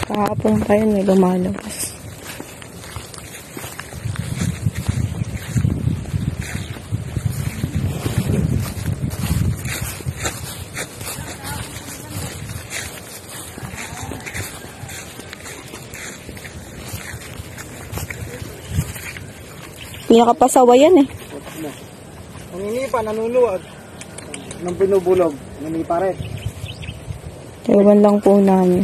Kahapon pa yun, may lumalabas. Pinakapasawa yan eh. Nangingipa, nanuluwag. Nang pinubulog, nangipa rin. Ewan lang po namin.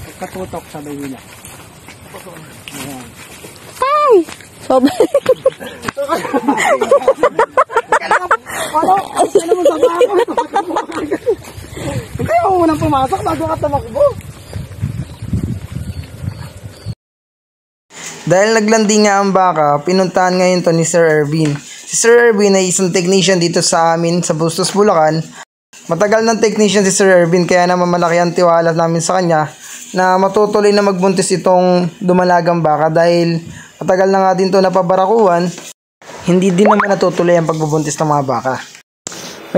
Pagkatutok sa bahila. Ay! Sobrang. Ano mo sa bako? Kaya mo munang pumasok bago ka tumakbo. Dahil naglanding nga ang baka, pinuntahan ngayon to ni Sir Ervin. Si Sir Ervin ay isang technician dito sa amin sa Bustos, Bulacan. Matagal ng technician si Sir Ervin kaya naman malaki ang tiwala namin sa kanya na matutuloy na magbuntis itong dumalagang baka dahil matagal na nga din to napabarakuhan. Hindi din naman natutuloy ang pagbubuntis ng mga baka.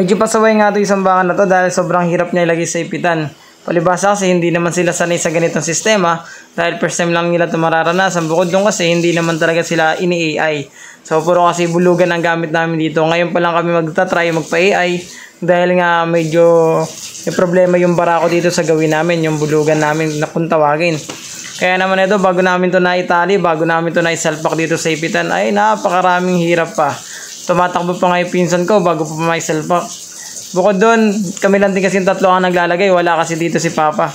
Medyo pasaway nga ito isang baka na to dahil sobrang hirap niya ilagay sa ipitan. Palibasa kasi hindi naman sila sanay sa ganitong sistema dahil first time lang nila ito mararanasan. Bukod doon kasi hindi naman talaga sila ini-AI. So puro kasi bulugan ang gamit namin dito. Ngayon pa lang kami magta-try magpa-AI dahil nga medyo may problema yung barako dito sa gawin namin, yung bulugan namin na kung tawagin. Kaya naman ito bago namin ito naitali, bago namin ito naisalpak dito sa ipitan ay napakaraming hirap pa. Tumatakbo pa nga yung pinsan ko bago pa maisalpak. Bukod doon, kami lang din kasi tatlo ang naglalagay. Wala kasi dito si Papa.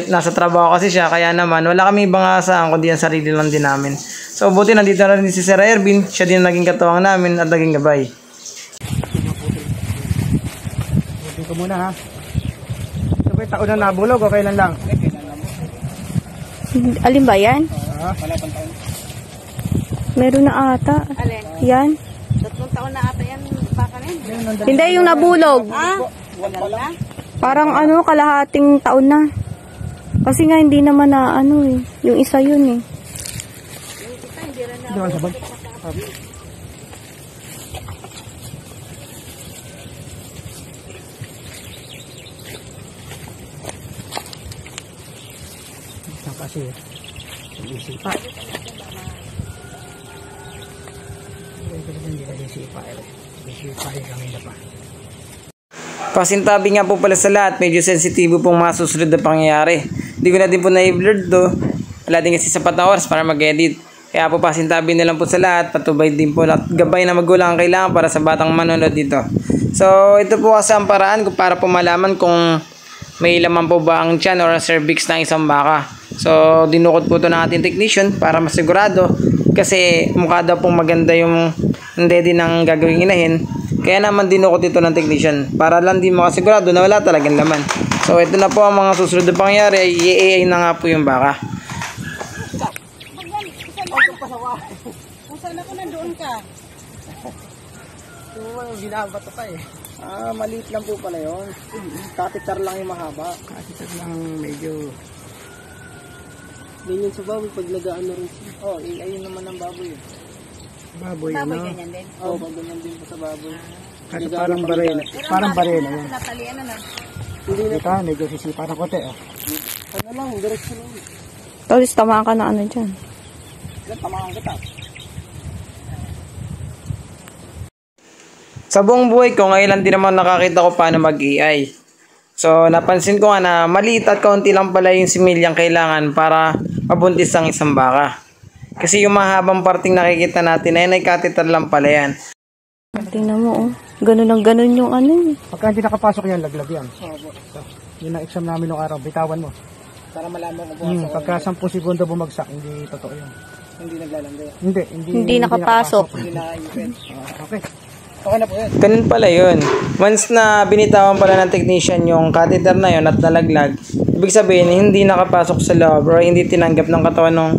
Nasa trabaho kasi siya. Kaya naman, wala kami ibang asahan kundi ang sarili lang din namin. So, buti nandito na rin si Sir Ervin. Siya din naging katuwang namin at naging gabay. Buti ko muna ha. Ito ba yung taon na nabulog o kailan lang? Alin ba yan? Malapang taon. Meron na ata. Alin? Yan. 3 taon na ata yan. Baka rin. Hindi, yung nabulog. Wala na. Parang kalahating taon na. Kasi nga hindi naman na eh. Yung isa yun eh. Hindi naman sabag. Ito kasi isipa. Pasintabi nga po pala sa lahat, medyo sensitibo pong mga susunod na pangyayari. Hindi ko na din po na-blurred to. Wala din kasi sapat na oras para mag-edit. Kaya po pasintabi na lang po sa lahat, patubay din po at gabay na magulang ang kailangan para sa batang manonood dito. So ito po kasi ang paraan para po malaman kung may laman po ba ang tiyan or cervix ng isang baka. So dinukot po ito ng ating technician para masigurado kasi mukha daw pong maganda yung daddy ng gagawing inahin. Kaya naman dinukot ito ng technician para lang din makasigurado na wala talagang laman. So ito na po ang mga susunod na pangyayari, i-AI na nga po yung baka. Kung saan ako nandoon ka? Ito mo yung ginaba pa eh. Maliit lang po pala yun. Catheter lang yung mahaba. Catheter lang medyo... Ganyan sa baboy pag nagaan na rin siya. Ayun naman ang baboy. Baboy, Baboy ganyan din. pag ganyan din po sa baboy. Kasi parang barena. Parang barena yun. Natalian na. Hindi na ka, medyo sisipa na kote. Ano lang, diretso lang. Tapos tamaan ka na dyan. Yan, tamaan kita. Sa buong buhay ko, ngayon lang din naman nakakita ko paano mag-AI. So, napansin ko nga na maliit at kaunti lang pala yung similyang kailangan para mabuntis ang isang baka. Kasi yung mahabang parting nakikita natin ay catheter lang pala yan. Tingnan mo Ganun ang ganun yung Pagka hindi nakapasok yan, laglag yan. So, yun ang exam namin nung araw, bitawan mo. Para malaman ko pagka 10 segundo bumagsak, hindi totoo yun. Hindi naglalandi. Hindi nakapasok. Hindi nakaipit. Okay. Okay na po yun. Ganun pala yun. Once na binitawan pala ng technician yung catheter na yun at nalaglag, ibig sabihin hindi nakapasok sa loob or hindi tinanggap ng katawan ng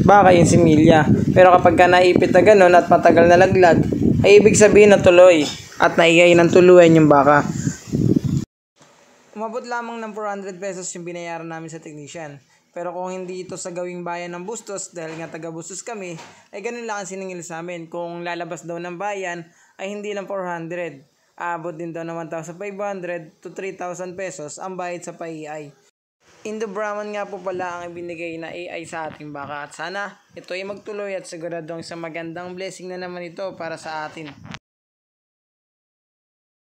baka yung similya. Pero kapag ka naipit na ganun at matagal na laglag, ay ibig sabihin na tuloy at naiyay ng tuluyan yung baka. Umabot lamang ng 400 pesos yung binayaran namin sa technician. Pero kung hindi ito sa gawing bayan ng Bustos, dahil nga taga Bustos kami, ay ganun lang ang siningil sa amin. Kung lalabas daw ng bayan, ay hindi lang 400. Abot din daw ng 1,500 to 3,000 pesos ang bayad sa pa-AI. Indo Brahman nga po pala ang ibinigay na AI sa ating baka. At sana ito ay magtuloy at siguradong sa magandang blessing na naman ito para sa atin.